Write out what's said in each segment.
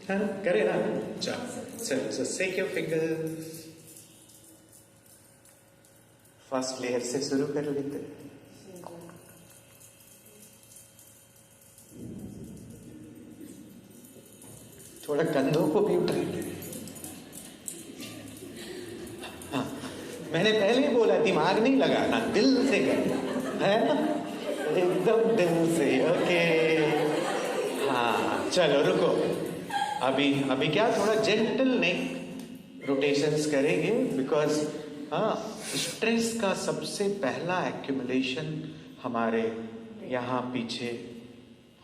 हाँ करे ना, चलो सो सेक योर फिंगर्स। फर्स्ट लेयर से शुरू कर लेते हैं। थोड़ा कंधों को भी उठाइए। हाँ, मैंने पहले ही बोला दिमाग नहीं लगाना, दिल से करना है ना, एकदम दिल से। ओके हाँ चलो रुको। अभी क्या थोड़ा जेंटल नेक रोटेशंस करेंगे, बिकॉज हाँ स्ट्रेस का सबसे पहला एक्यूमुलेशन हमारे यहाँ पीछे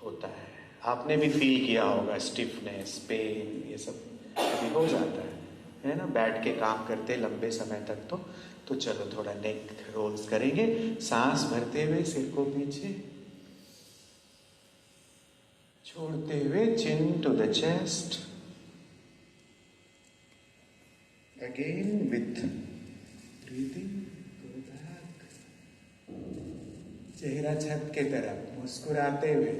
होता है। आपने भी फील किया होगा, स्टिफनेस, पेन, ये सब अभी हो जाता है ना, बैठ के काम करते लंबे समय तक। तो चलो थोड़ा नेक रोल्स करेंगे, सांस भरते हुए सिर को पीछे छोड़ते हुए, chin to the chest, again with breathing go back. चेहरा छत के तरफ मुस्कुराते हुए।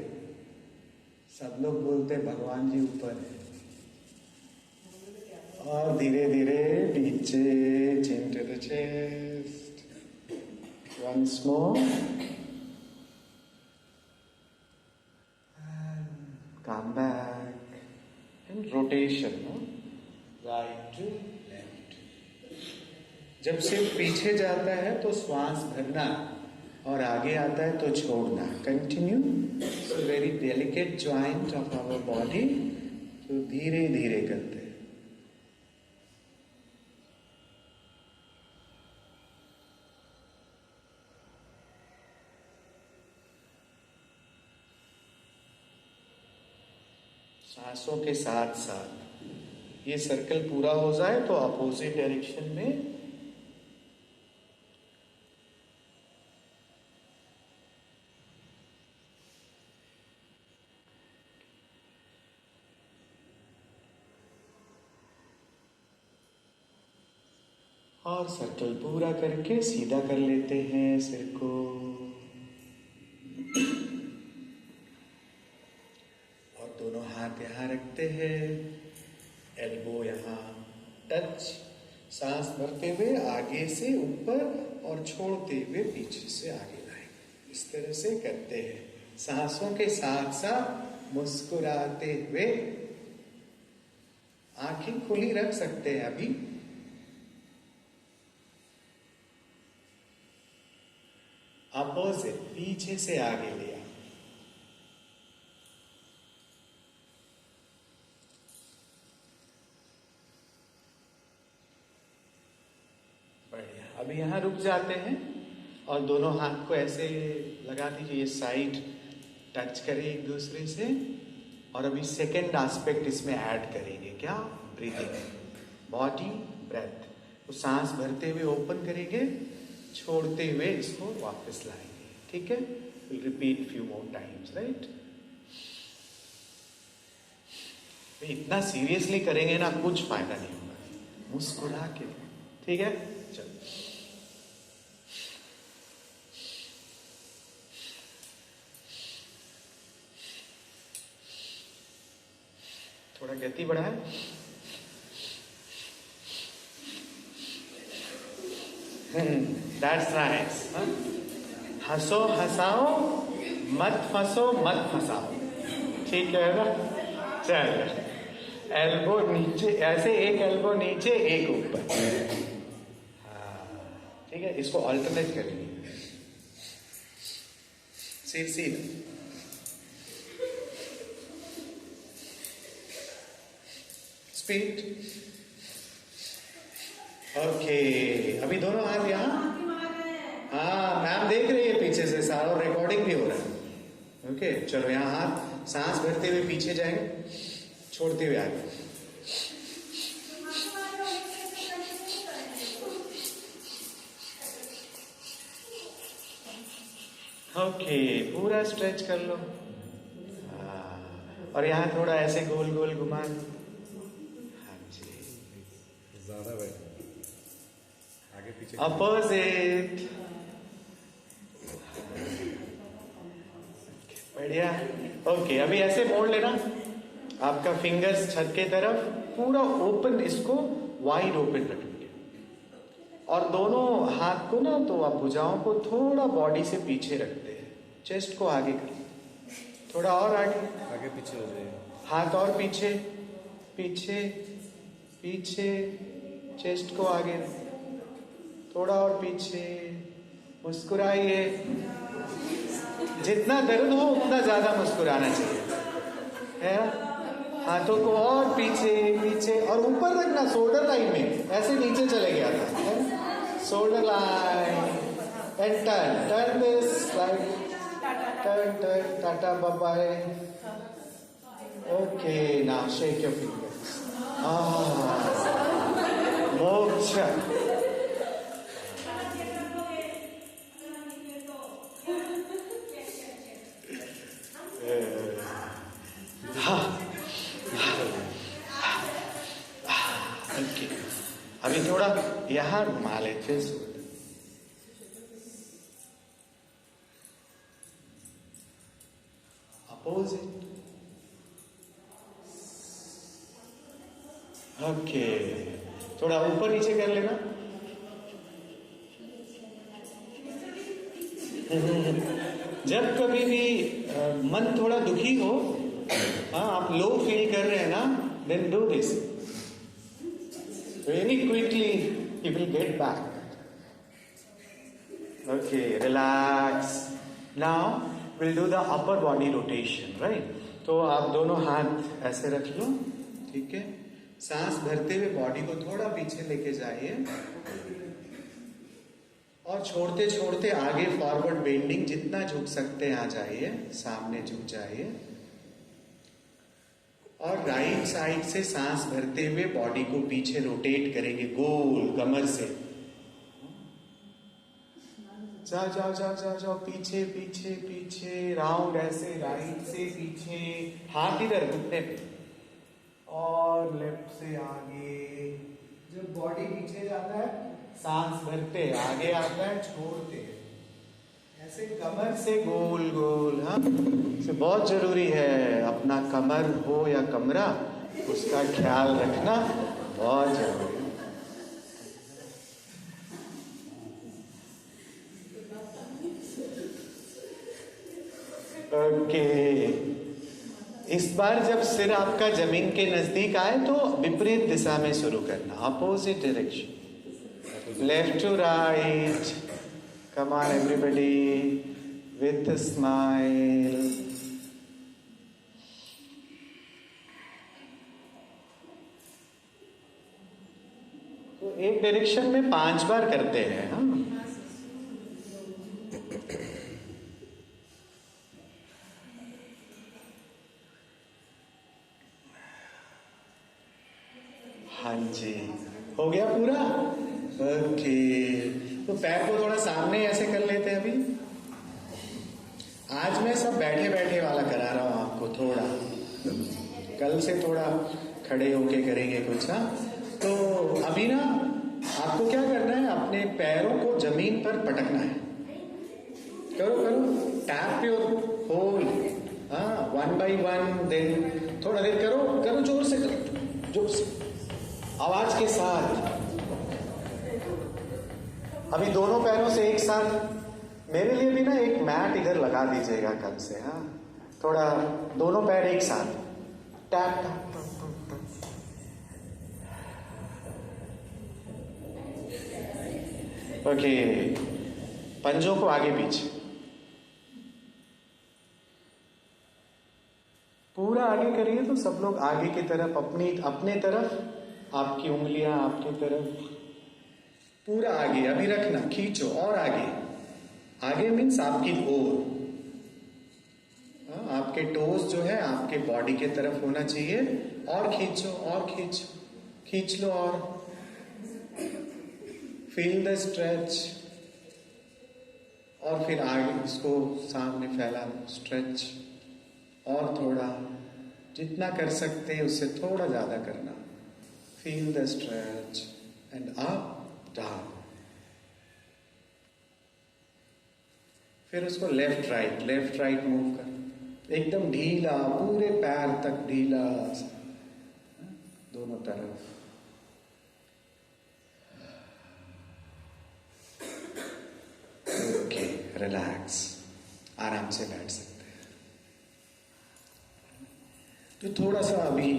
सब लोग बोलते भगवान जी ऊपर है, और धीरे धीरे नीचे, chin to the chest, once more, come back and rotation, no? Right to left. जब सिर्फ पीछे जाता है तो श्वास भरना, और आगे आता है तो छोड़ना। Continue. So very delicate joint of our body, तो धीरे धीरे करते हैं। सांसों के साथ साथ ये सर्कल पूरा हो जाए तो अपोजिट डायरेक्शन में और सर्कल पूरा करके सीधा कर लेते हैं सिर को। और दोनों हाथ यहाँ रखते हैं, एल्बो यहाँ टच, सांस भरते हुए आगे से ऊपर और छोड़ते हुए पीछे से आगे लाएंगे। इस तरह से करते हैं, सांसों के साथ साथ मुस्कुराते हुए। आंखें खुली रख सकते हैं अभी। अपोजिट, पीछे से आगे लिया। बढ़िया। अभी यहां रुक जाते हैं और दोनों हाथ को ऐसे लगा दीजिए, ये साइड टच करें एक दूसरे से। और अभी सेकेंड एस्पेक्ट इसमें ऐड करेंगे, क्या? Breathing, body breath. तो सांस भरते हुए ओपन करेंगे, छोड़ते हुए इसको वापस लाएंगे। ठीक है, will repeat few more times, right? इतना सीरियसली करेंगे ना, कुछ फायदा नहीं होगा, मुस्कुरा के। ठीक है, चलो। थोड़ा गति बढ़ाए। That's nice. हंसो हंसाओ, मत फंसो मत फंसाओ। ठीक है ना? चल, एल्बो नीचे, ऐसे एक एल्बो नीचे एक ऊपर। हाँ ठीक है, इसको अल्टरनेट करेंगे। सीधा स्पीड। ओके, अभी दोनों हाथ यहाँ। हाँ, मैम देख रही है पीछे से, सारा रिकॉर्डिंग भी हो रहा है। ओके चलो, यहाँ हाथ, सांस भरते हुए पीछे जाएंगे, छोड़ते हुए आगे। ओके, पूरा स्ट्रेच कर लो। हाँ, और यहाँ थोड़ा ऐसे गोल गोल घुमा। हाँ जी, ज्यादा बैठो, आगे पीछे। अपोजिट, बढ़िया। ओके, अभी ऐसे मोड़ लेना, आपका फिंगर्स छत के तरफ, पूरा ओपन, इसको वाइड ओपन रखेंगे। और दोनों हाथ को ना, तो आप भुजाओं को थोड़ा बॉडी से पीछे रखते हैं, चेस्ट को आगे कर, थोड़ा और आगे, आगे पीछे हो जाए, हाथ और पीछे, पीछे पीछे, चेस्ट को आगे, थोड़ा और पीछे, मुस्कुराइए। जितना दर्द हो उतना ज्यादा मुस्कुराना चाहिए, है ना? हाथों को और पीछे पीछे, और ऊपर रखना शोल्डर लाइन में, ऐसे नीचे चले गया था, shoulder line, and turn, turn this like, turn turn, टाटा bye bye. Okay, now shake your fingers. Moksha. Okay, अभी थोड़ा यहाँ घुमा लेते हैं। अपोजिट। ओके, थोड़ा ऊपर नीचे कर लेना। जब कभी भी मन थोड़ा दुखी हो, हाँ, आप लो फील कर रहे हैं ना, then do this very quickly, you will get back. Okay, relax. Now will do the upper body rotation, right? तो आप दोनों हाथ ऐसे रख लो, ठीक है? सांस भरते हुए बॉडी को थोड़ा पीछे लेके जाइए, और छोड़ते छोड़ते आगे फॉरवर्ड बेंडिंग, जितना झुक सकते हैं आ जाइए, सामने झुक जाइए। और राइट साइड से सांस भरते हुए बॉडी को पीछे रोटेट करेंगे, गोल कमर से। जाओ जाओ जाओ जाओ जाओ, पीछे पीछे पीछे, राउंड ऐसे, राइट से पीछे, हाथ इधर घुटने पे, और लेफ्ट से आगे। जब बॉडी पीछे जाता है, सांस भरते आगे आता है, छोड़ते ऐसे कमर से गोल गोल। हाँ, इसे बहुत जरूरी है, अपना कमर हो या कमरा, उसका ख्याल रखना बहुत जरूरी है। ओके, इस बार जब सिर आपका जमीन के नजदीक आए तो विपरीत दिशा में शुरू करना, opposite direction, left to right. Come on everybody, with a smile. तो एक डायरेक्शन में 5 बार करते हैं। हाँ जी, हो गया पूरा। ओके, तो पैर को थोड़ा सामने ऐसे कर लेते हैं। अभी आज मैं सब बैठे बैठे वाला करा रहा हूँ आपको, थोड़ा कल से थोड़ा खड़े होके करेंगे कुछ। हाँ, तो अभी ना आपको क्या करना है, अपने पैरों को जमीन पर पटकना है। करो करो, टैप योर होल। हाँ, 1 by 1, देन थोड़ा देर करो करो, जोर से करो, जोर से, आवाज के साथ। अभी दोनों पैरों से एक साथ। मेरे लिए भी ना एक मैट इधर लगा दीजिएगा कल से। हाँ, थोड़ा दोनों पैर एक साथ, tap tap tap tap. Okay, पंजों को आगे पीछे, पूरा आगे करिए तो सब लोग आगे की तरफ, अपने तरफ, आपकी उंगलियां आपकी तरफ, पूरा आगे। अभी रखना, खींचो और आगे। आगे मीन्स आपकी ओर। आपके टोस जो है आपके बॉडी के तरफ होना चाहिए। और खींचो और खींचो, खींच लो, और फील द स्ट्रेच। और फिर आगे इसको सामने फैला लो, स्ट्रेच। और थोड़ा, जितना कर सकते हैं उससे थोड़ा ज्यादा करना। Feel the stretch and up down. फिर उसको लेफ्ट राइट मूव कर। एकदम ढीला, पूरे पैर तक ढीला, दोनों तरफ। ओके, रिलैक्स, आराम से बैठ सकते हैं। तो थोड़ा सा अभी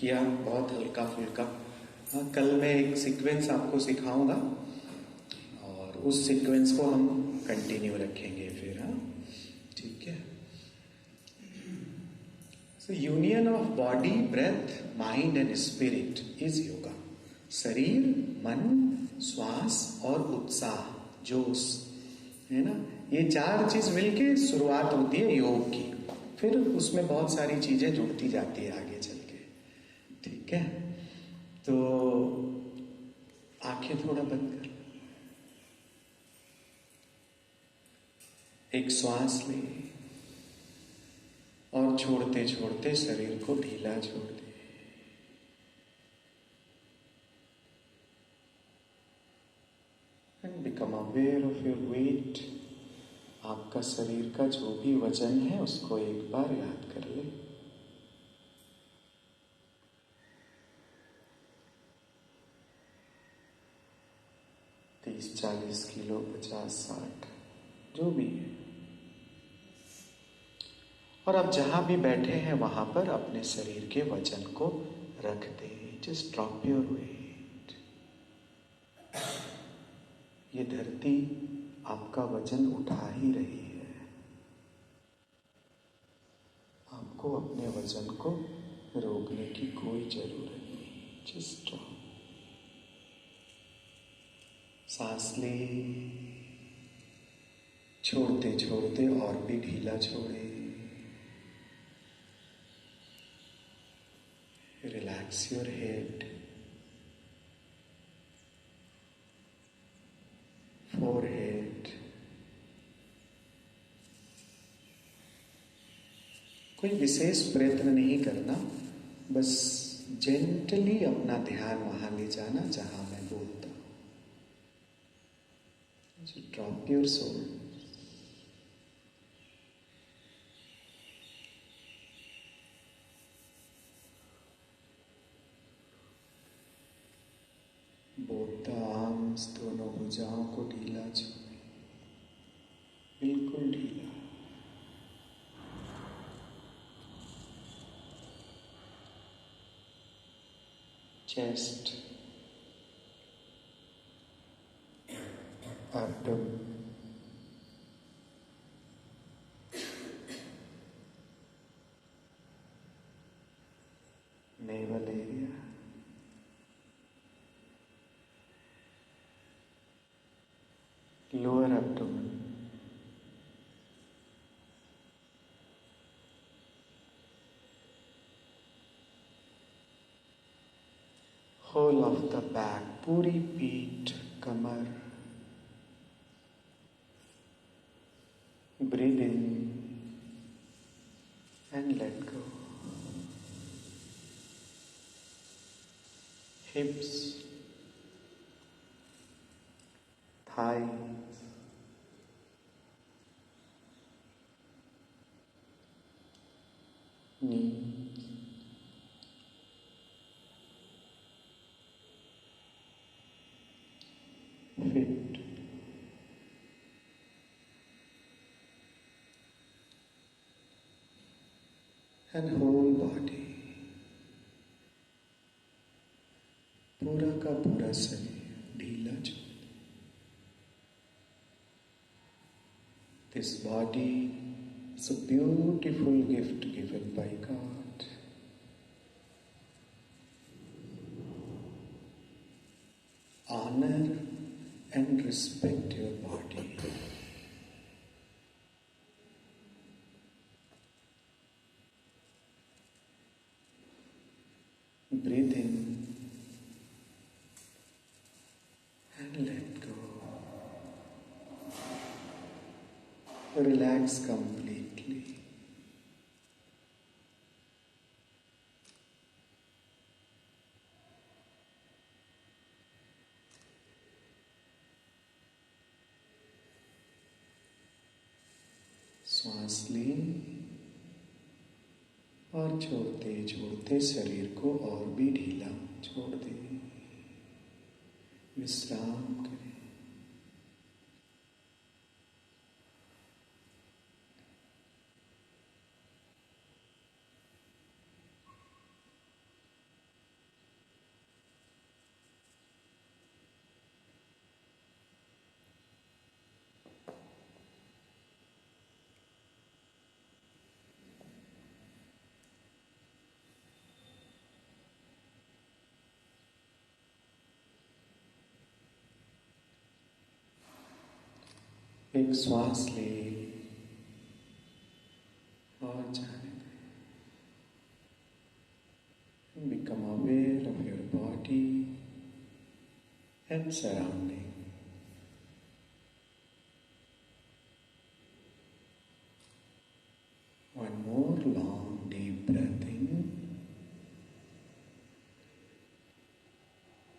किया, बहुत हल्का फुल्का। हाँ, कल मैं एक सीक्वेंस आपको सिखाऊंगा और उस सीक्वेंस को हम कंटिन्यू रखेंगे फिर। हाँ, ठीक है। So union of body, breath, mind and spirit is yoga. शरीर, मन, श्वास और उत्साह, जोश, है ना, ये चार चीज मिलके शुरुआत होती है योग की। फिर उसमें बहुत सारी चीजें जुड़ती जाती है आगे चल के। ठीक है, तो आंखें थोड़ा बंद कर, एक श्वास ले और छोड़ते छोड़ते शरीर को ढीला छोड़ दे। And become aware of your weight. आपका शरीर का जो भी वजन है उसको एक बार याद कर ले। तीस, 40 किलो, 50, 60, जो भी है। और अब जहां भी बैठे हैं वहां पर अपने शरीर के वजन को रख दे। Just drop your weight. ये धरती आपका वजन उठा ही रही है। आपको अपने वजन को रोकने की कोई जरूरत नहीं। Just drop. सांस ले, छोड़ते छोड़ते और भी ढीला छोड़े। Relax your head, forehead. कोई विशेष प्रयत्न नहीं करना, बस जेंटली अपना ध्यान वहां ले जाना जहां मैं बोलता हूं। Drop your soul. Both the arms, दोनों भुजाओं को ढीला छोड़े, बिल्कुल ढीला। Chest, abdomen, navel area, lower abdomen, whole of the back, पूरी पीठ, कमर। Breathe in and let go. Hips, thighs, knees, feet, and whole body, पूरा का पूरा शरीर ढीला छोड़। This body is a beautiful gift given by God. Honor and respect your body. Breathe in and let go. Relax completely. श्वास लें और छोड़ते छोड़ते शरीर को और भी ढीला छोड़ दे, विश्राम करें। एक श्वास ले और जाने दे। Become aware of your body and surrounding. One more long deep breath in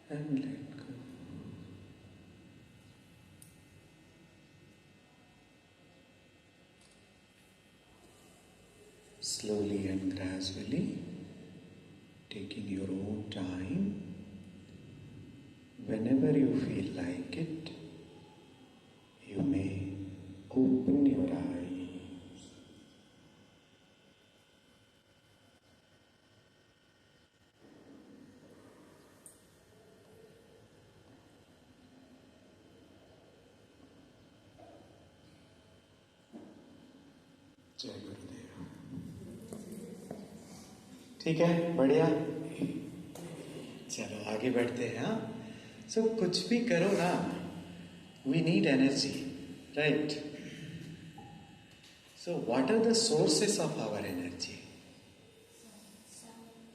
and let go. Slowly and gradually, taking your own time, whenever you feel like it, you may open your eyes. जय गुरुदेव। ठीक है, बढ़िया। चलो आगे बढ़ते हैं। हाँ, सो कुछ भी करो ना, we need energy, right? So what are the sources of our energy?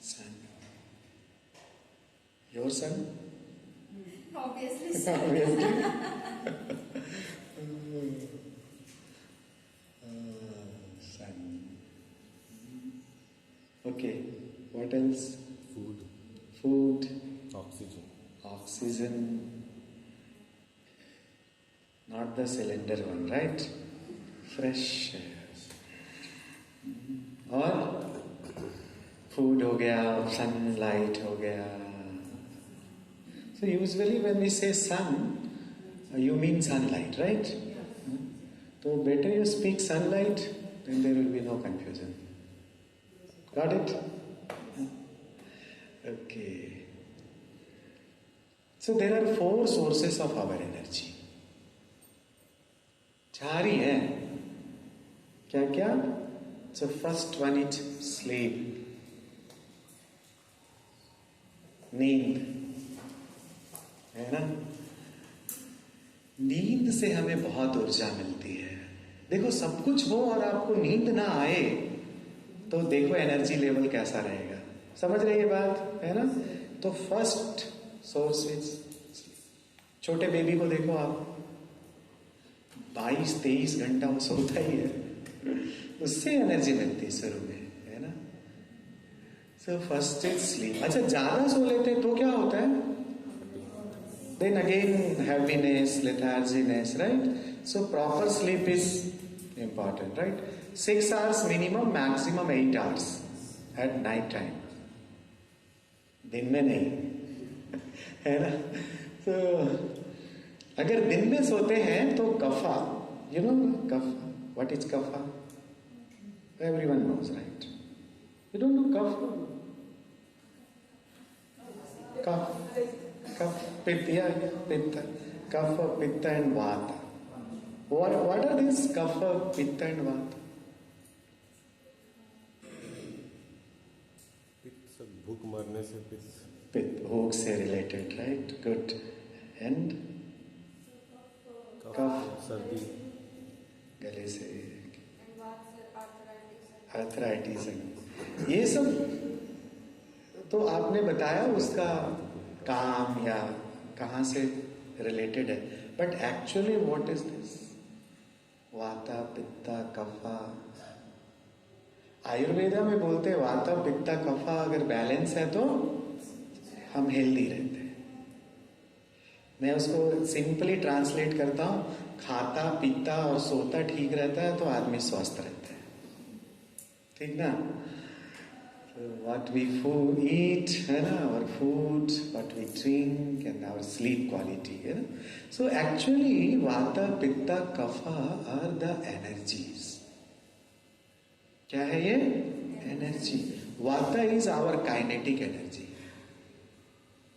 Sun. Your sun? Obviously, Sun. Okay, what else? Food, Food, oxygen. oxygen, not the cylinder one, right? Fresh air. और food हो गया, sunlight हो गया. So usually when we say sun, you mean sunlight, right? So better you speak sunlight, then there will be no confusion. Got it? Okay. So there are 4 sources of our energy. 4 ही हैं. क्या क्या? So first one is sleep. नींद है ना? नींद से हमें बहुत ऊर्जा मिलती है. देखो, सब कुछ हो और आपको नींद ना आए तो देखो एनर्जी लेवल कैसा रहेगा. समझ रहे ये बात, है ना? तो फर्स्ट सोर्स इज, छोटे बेबी को देखो आप, 22-23 घंटा वो सोता ही है, उससे एनर्जी मिलती है शुरू में, है ना? So first is sleep. अच्छा, ज्यादा सो लेते हैं तो क्या होता है? Then again heaviness, letharginess, right? So proper sleep is important, right? 6 hours minimum, maximum 8 hours at night time. दिन में नहीं, है ना? तो अगर दिन में सोते हैं तो कफा, you know कफा, what is कफा? Everyone knows, right? You don't know कफा? Cough, pitta, kapha, pitta and vata. What are these kapha, pitta and vata? पित्त, भूख मरने से पित्त. Pitta, भूख से related, right? Good. And कफ, सर्दी. गले से arthritis. ये सब तो आपने बताया उसका काम या कहाँ से रिलेटेड है, but actually what is this? वाता, पित्ता, कफा. आयुर्वेदा में बोलते हैं वाता, पित्ता, कफा अगर बैलेंस है तो हम हेल्दी रहते हैं. मैं उसको सिंपली ट्रांसलेट करता हूँ, खाता, पीता और सोता ठीक रहता है तो आदमी स्वस्थ रहता है. ठीक ना? what we food eat, है ना, our food, what we drink, and our sleep quality, है ना. So actually, Vata, Pitta, Kapha are the energies. क्या है ये? Energy. Vata is our kinetic energy.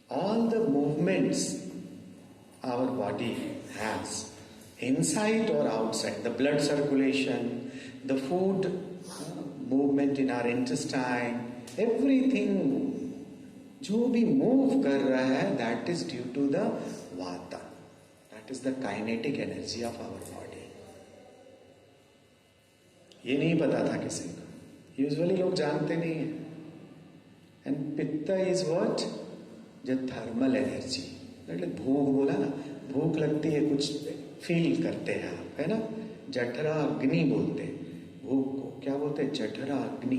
All the movements our body has, inside or outside, the blood circulation, the food movement in our intestine, everything जो भी move कर रहा है, that is due to the Vata. That is the kinetic energy of our body. ये नहीं पता था किसी को. Usually लोग जानते नहीं हैं. And Pitta is what? जो थर्मल एनर्जी. मतलब भूख बोला ना, भूख लगती है, कुछ फील करते हैं आप, है ना. जठरा अग्नि बोलते हैं भूख को. क्या बोलते हैं? जठरा अग्नि.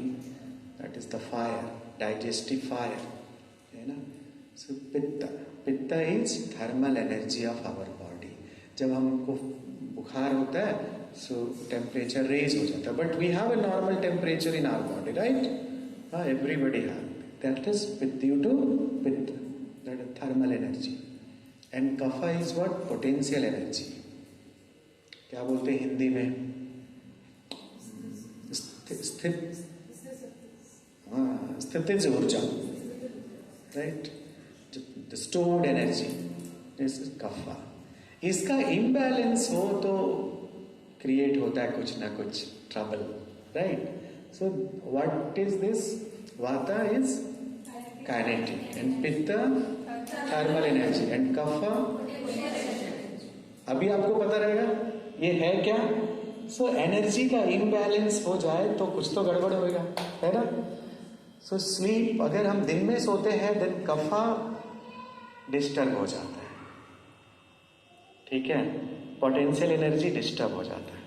That is the fire, digestive fire, है ना. So pitta is thermal energy of our body. जब हमको बुखार होता है, सो टेम्परेचर रेज हो जाता है. But we have a normal temperature in our body, right. हाँ, everybody have. That is due to pitta, that is thermal energy. And kapha is what? Potential energy. क्या बोलते हैं हिंदी में? स्थितिज ऊर्जा, right. The stored energy, this is kapha. इसका imbalance हो तो क्रिएट होता है कुछ ना कुछ trouble, right. So what is this? Vata is kinetic and pitta thermal energy and kapha. अभी आपको पता रहेगा ये है क्या. सो एनर्जी का इम्बैलेंस हो जाए तो कुछ तो गड़बड़ होएगा, है ना. सो स्लीप, अगर हम दिन में सोते हैं देन कफा डिस्टर्ब हो जाता है, ठीक है. पोटेंशियल एनर्जी डिस्टर्ब हो जाता है.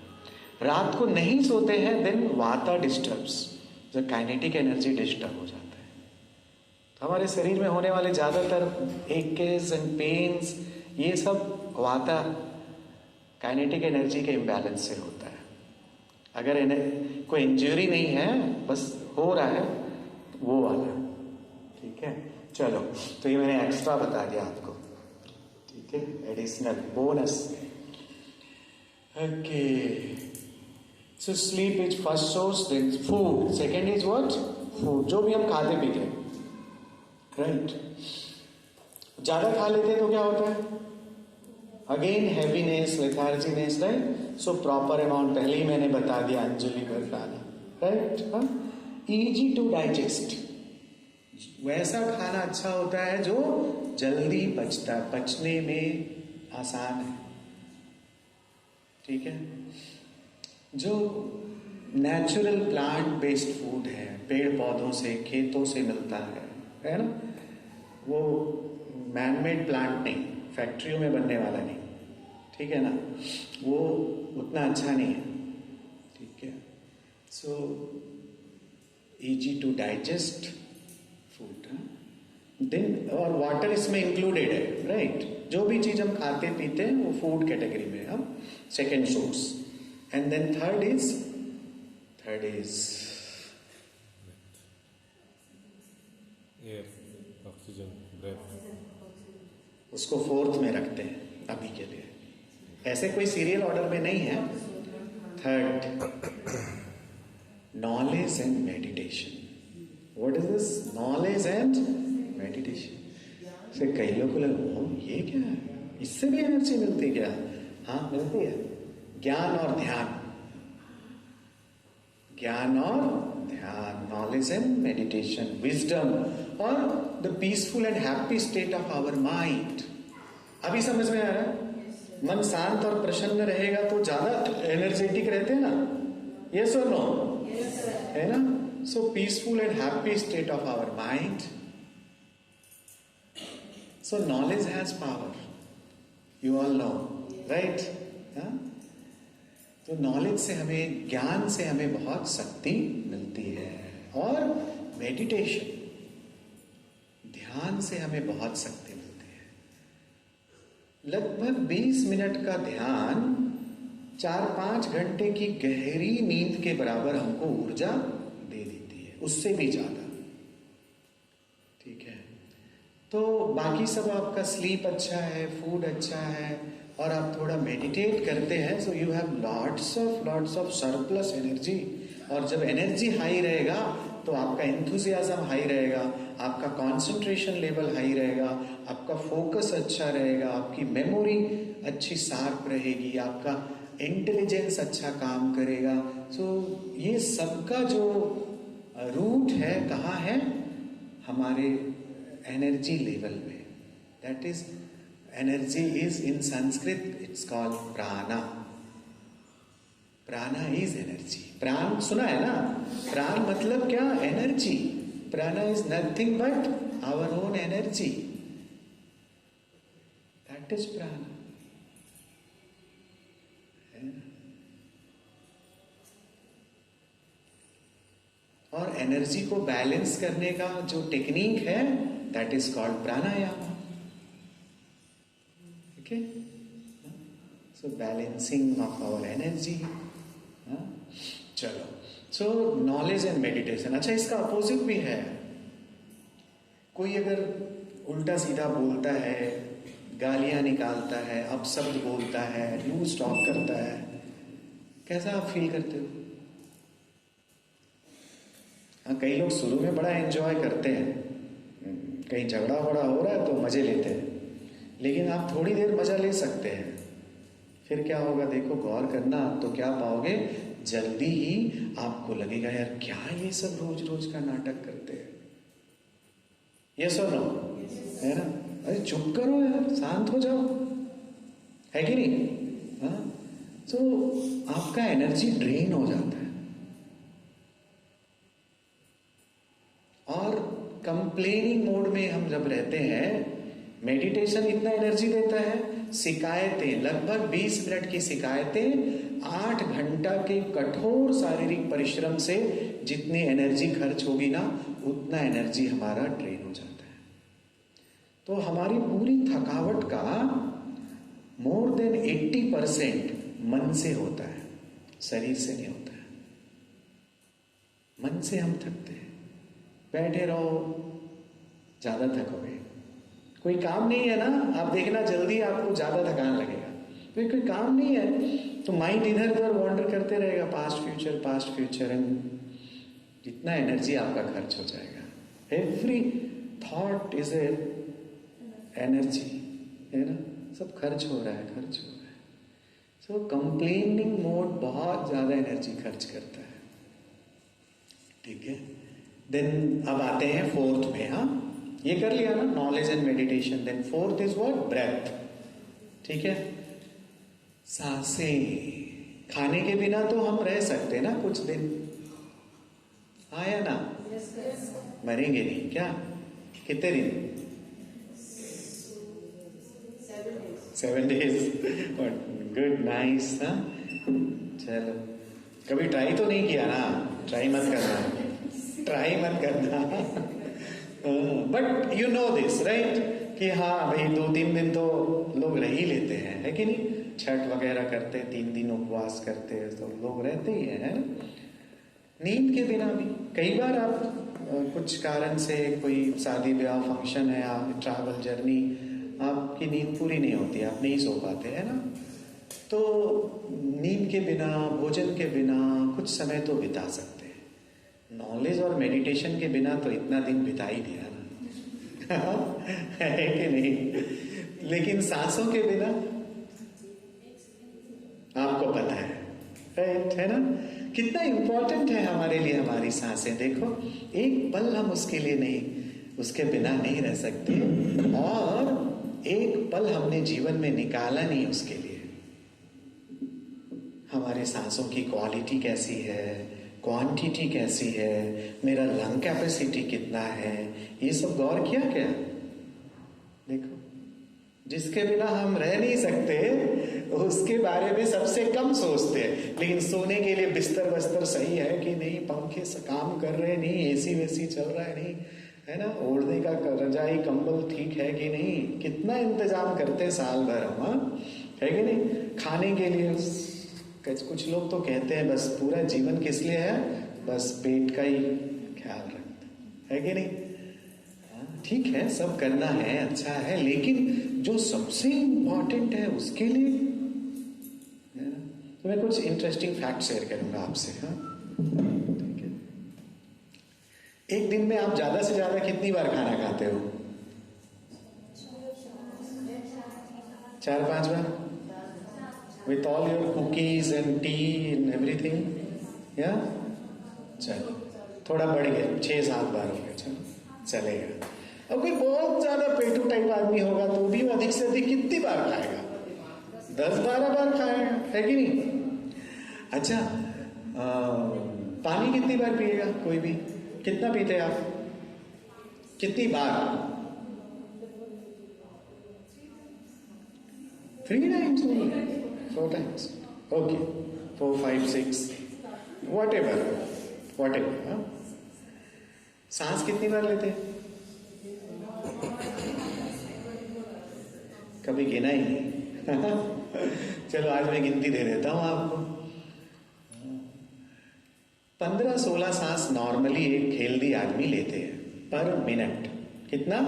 रात को नहीं सोते हैं देन वाता डिस्टर्ब्स, जो काइनेटिक एनर्जी डिस्टर्ब हो जाता है. तो हमारे शरीर में होने वाले ज्यादातर एक्स एंड पेन्स, ये सब वाता काइनेटिक एनर्जी के इम्बैलेंस से होता है. अगर कोई इंजरी नहीं है, बस हो रहा है, वो वाला, ठीक है. चलो, तो ये मैंने एक्स्ट्रा बता दिया आपको, ठीक है, additional bonus. Okay. So sleep is first source, then food second is what? Food. जो भी हम खाते पीते हैं, राइट. ज्यादा खा लेते हैं तो क्या होता है? Again heaviness, lethargyness, right. So proper amount पहले ही मैंने बता दिया, अंजलि भर खाना, राइट. Easy to digest. वैसा खाना अच्छा होता है जो जल्दी पचता है, पचने में आसान है, ठीक है. जो नेचुरल प्लांट बेस्ड फूड है, पेड़ पौधों से, खेतों से मिलता है ना. वो मैनमेड प्लांट नहीं, फैक्ट्रियों में बनने वाला नहीं, ठीक है ना. वो उतना अच्छा नहीं है, ठीक है. So easy to digest food. Then और वाटर इसमें इंक्लूडेड है, राइट. जो भी चीज हम खाते पीते हैं वो फूड कैटेगरी में हम second source. And then third is air, oxygen, breath. उसको फोर्थ में रखते हैं अभी के लिए. ऐसे कोई सीरियल ऑर्डर में नहीं है. Third, knowledge and meditation. What is this? Knowledge and meditation. से कई लोगों को लगा ये क्या है, इससे भी एनर्जी मिलती है क्या? हाँ, मिलती है. ज्ञान और ध्यान, ज्ञान और ध्यान, नॉलेज एंड मेडिटेशन, विजडम और the peaceful and happy state of our mind. अभी समझ में आ रहा है? मन शांत और प्रसन्न रहेगा तो ज्यादा एनर्जेटिक रहते हैं ना. यस और नो? है ना. So peaceful and happy state of our mind. So knowledge has power, you all know, right. तो नॉलेज से हमें, ज्ञान से हमें बहुत शक्ति मिलती है. और मेडिटेशन, ध्यान से हमें बहुत शक्ति मिलती है. लगभग 20 मिनट का ध्यान 4-5 घंटे की गहरी नींद के बराबर हमको ऊर्जा दे देती है, उससे भी ज्यादा. तो बाकी सब आपका स्लीप अच्छा है, फूड अच्छा है, और आप थोड़ा मेडिटेट करते हैं, so you have lots of surplus energy. और जब एनर्जी हाई रहेगा तो आपका एंथुजियाज्म हाई रहेगा, आपका कंसंट्रेशन लेवल हाई रहेगा, आपका फोकस अच्छा रहेगा, आपकी मेमोरी अच्छी शार्प रहेगी, आपका इंटेलिजेंस अच्छा काम करेगा। सो ये सबका जो रूट है कहाँ है? हमारे एनर्जी लेवल में। That is energy is in Sanskrit it's called प्राणा। प्राणा इज एनर्जी। प्राण सुना है ना? प्राण मतलब क्या? Energy. Prana is nothing but our own energy. That is prana. और एनर्जी को बैलेंस करने का जो टेक्निक है दैट इज कॉल्ड प्राणायाम। ठीक है? सो बैलेंसिंग ऑफ आवर एनर्जी। चलो, सो नॉलेज एंड मेडिटेशन। अच्छा, इसका अपोजिट भी है। कोई अगर उल्टा सीधा बोलता है, गालियां निकालता है, अपशब्द बोलता है, लूज टॉक करता है, कैसा आप फील करते हो? हाँ, कई लोग शुरू में बड़ा एंजॉय करते हैं, कहीं झगड़ा वगड़ा हो रहा है तो मजे लेते हैं, लेकिन आप थोड़ी देर मजा ले सकते हैं, फिर क्या होगा देखो, गौर करना तो क्या पाओगे, जल्दी ही आपको लगेगा यार क्या ये सब रोज रोज का नाटक करते हैं। यस और नो? है ना? अरे चुप करो यार, शांत हो जाओ, है कि नहीं? हाँ, तो आपका एनर्जी ड्रेन हो जाता है। और कंप्लेनिंग मोड में हम जब रहते हैं, मेडिटेशन इतना एनर्जी देता है, शिकायतें लगभग 20 मिनट की शिकायतें 8 घंटा के कठोर शारीरिक परिश्रम से जितनी एनर्जी खर्च होगी ना, उतना एनर्जी हमारा ड्रेन हो जाता है। तो हमारी पूरी थकावट का मोर देन 80% मन से होता है, शरीर से नहीं होता है। मन से हम थकते हैं। बैठे रहो, ज्यादा थकोगे। कोई काम नहीं है ना, आप देखना जल्दी आपको ज्यादा थकान लगेगा। तो कोई काम नहीं है तो माइंड इधर उधर वॉन्डर करते रहेगा, पास्ट फ्यूचर, एंड इतना एनर्जी आपका खर्च हो जाएगा। Every thought is a energy, है ना? सब खर्च हो रहा है। सो कंप्लेनिंग मोड बहुत ज्यादा एनर्जी खर्च करता है। ठीक है? देन अब आते हैं फोर्थ में। हाँ, ये कर लिया ना, knowledge and meditation. Then fourth is what? Breath. ठीक है? सांसें। खाने के बिना तो हम रह सकते हैं ना कुछ दिन, हाँ या ना? मरेंगे नहीं क्या? कितने दिन? 7 days। Good, nice. हाँ, चलो, कभी ट्राई तो नहीं किया ना? ट्राई मत करना। But you know this right, कि हाँ भाई 2-3 दिन तो लोग रह ही लेते हैं, है कि नहीं? छठ वगैरह करते हैं, 3 दिन उपवास करते हैं, तो लोग रहते ही हैं, है ना? नींद के बिना भी कई बार आप कुछ कारण से, कोई शादी ब्याह फंक्शन है, आप ट्रैवल जर्नी, आपकी नींद पूरी नहीं होती, आप नहीं सो पाते, है ना? तो नींद के बिना, भोजन के बिना कुछ समय तो बिता सकते हैं। नॉलेज और मेडिटेशन के बिना तो इतना दिन बिता ही दिया ना, है कि नहीं? लेकिन सांसों के बिना आपको पता है, राइट? है ना? कितना इंपॉर्टेंट है हमारे लिए हमारी सांसें। देखो, एक पल हम उसके लिए नहीं, उसके बिना नहीं रह सकते, और एक पल हमने जीवन में निकाला नहीं उसके लिए। हमारे सांसों की क्वालिटी कैसी है, क्वांटिटी कैसी है, मेरा लंग कैपेसिटी कितना है, ये सब गौर किया क्या? देखो, जिसके बिना हम रह नहीं सकते उसके बारे में सबसे कम सोचते हैं। लेकिन सोने के लिए बिस्तर बस्तर सही है कि नहीं, पंखे से काम कर रहे हैं नहीं, एसी वेसी चल रहा है नहीं, है ना? ओढ़ने का रजाई कंबल ठीक है कि नहीं, कितना इंतजाम करते हैं साल भर हम, हाँ? है कि नहीं? खाने के लिए कुछ लोग तो कहते हैं बस पूरा जीवन किस लिए है, बस पेट का ही ख्याल रखते, है कि नहीं? ठीक है, सब करना है, अच्छा है, लेकिन जो सबसे इंपॉर्टेंट है उसके लिए, है ना? तो मैं कुछ इंटरेस्टिंग फैक्ट शेयर करूंगा आपसे। हाँ, ठीक है। एक दिन में आप ज्यादा से ज्यादा कितनी बार खाना खाते हो? 4-5 बार, with all your cookies and tea and everything, या? चलो थोड़ा बढ़ गया, 6-7 बार हो गया, चलो चलेगा। अब कोई बहुत ज्यादा पेटू टाइप आदमी होगा तो भी वो अधिक से अधिक कितनी बार खाएगा? 10-12 बार खाएगा, है कि नहीं? अच्छा, पानी कितनी बार पिएगा कोई भी? कितना पीते हैं आप? कितनी बार? 3 times only, 4 times, okay, 4, 5, 6, whatever, हाँ? सांस कितनी बार लेते हैं? कभी गिना ही नहीं। चलो आज मैं गिनती दे देता हूं आपको। 15-16 सांस नॉर्मली एक हेल्दी आदमी लेते हैं पर मिनट। कितना?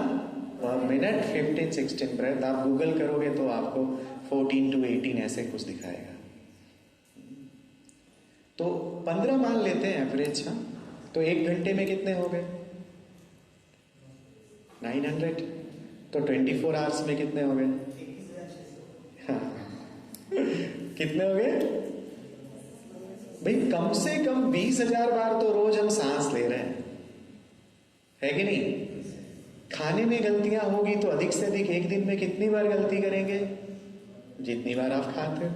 पर मिनट 15-16 ब्रेथ। आप गूगल करोगे तो आपको 14 to 18 ऐसे कुछ दिखाएगा। तो 15 मान लेते हैं एवरेज। हाँ, तो 1 घंटे में कितने हो गए? 900। तो 24 आवर्स में कितने हो गए? हाँ। कितने हो गए भाई? कम से कम 20,000 बार तो रोज हम सांस ले रहे हैं, है कि नहीं? खाने में गलतियां होगी तो अधिक से अधिक एक दिन में कितनी बार गलती करेंगे? जितनी बार आप खाते हो,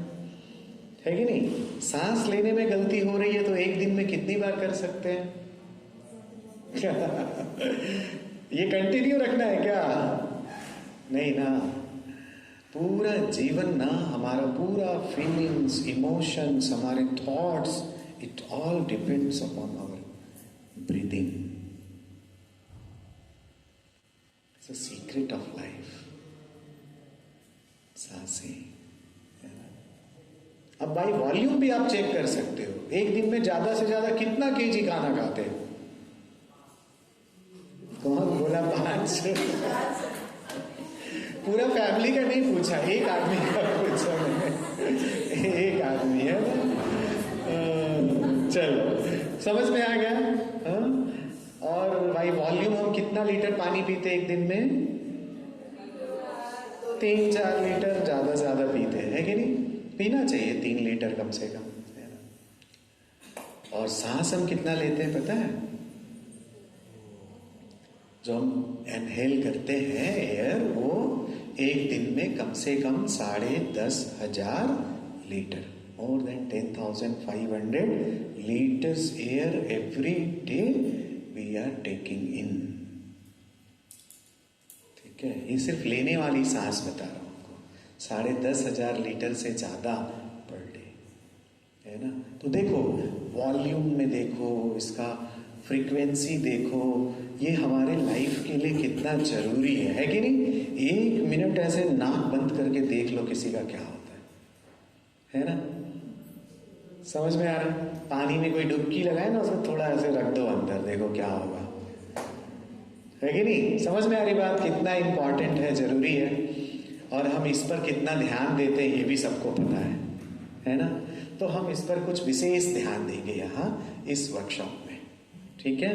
है कि नहीं? सांस लेने में गलती हो रही है तो एक दिन में कितनी बार कर सकते हैं? ये कंटिन्यू रखना है क्या? नहीं ना। पूरा जीवन ना, हमारा पूरा फीलिंग्स, इमोशंस, हमारे thoughts, it all depends upon our breathing. It's a secret of life. सांसें। अब बाई वॉल्यूम भी आप चेक कर सकते हो। एक दिन में ज्यादा से ज्यादा कितना केजी खाना खाते हो? कौन बोला? 5? पूरा फैमिली का नहीं पूछा, एक आदमी का पूछा मैंने। एक आदमी है ना? चलो समझ में आ गया। हाँ? और भाई वॉल्यूम, हम कितना लीटर पानी पीते एक दिन में? 3-4 लीटर ज्यादा से ज्यादा पीते हैं, है कि नहीं? पीना चाहिए 3 लीटर कम से कम। और सांस हम कितना लेते हैं पता है? जो हम इनहेल करते हैं एयर, वो एक दिन में कम से कम 10,500 litre, more than 10,500 liters air every day we are taking in। ठीक है, ये सिर्फ लेने वाली सांस बता रहा हूं आपको। 10,500 लीटर से ज्यादा पर डे, है ना? तो देखो, वॉल्यूम में देखो, इसका फ्रीक्वेंसी देखो, ये हमारे लाइफ के लिए कितना जरूरी है कि नहीं? 1 मिनट ऐसे नाक बंद करके देख लो किसी का क्या होता है ना? समझ में आ रहा? पानी में कोई डुबकी लगाए ना, उसमें थोड़ा ऐसे रख दो अंदर, देखो क्या होगा, है कि नहीं? समझ में आ रही बात? कितना इंपॉर्टेंट है, जरूरी है, और हम इस पर कितना ध्यान देते हैं ये भी सबको पता है ना? तो हम इस पर कुछ विशेष ध्यान देंगे यहाँ इस वर्कशॉप में, ठीक है?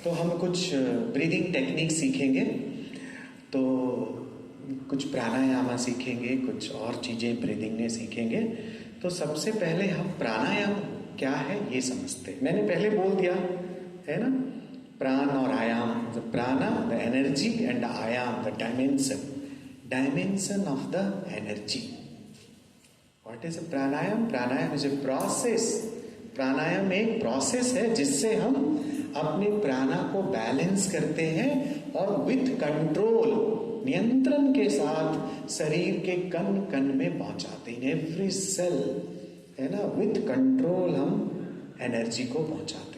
तो हम कुछ ब्रीदिंग टेक्निक सीखेंगे, तो कुछ प्राणायाम सीखेंगे, कुछ और चीजें ब्रीदिंग में सीखेंगे। तो सबसे पहले हम प्राणायाम क्या है ये समझते हैं। मैंने पहले बोल दिया है ना, प्राण और आयाम। The prana the energy and ayama the dimension of the energy. What is a pranayama? Pranayama is a process. Pranayama एक प्रोसेस है जिससे हम अपने प्राणा को बैलेंस करते हैं और विथ कंट्रोल, नियंत्रण के साथ शरीर के कण कण में पहुंचाते हैं, एवरी सेल, है ना? विथ कंट्रोल हम एनर्जी को पहुंचाते हैं।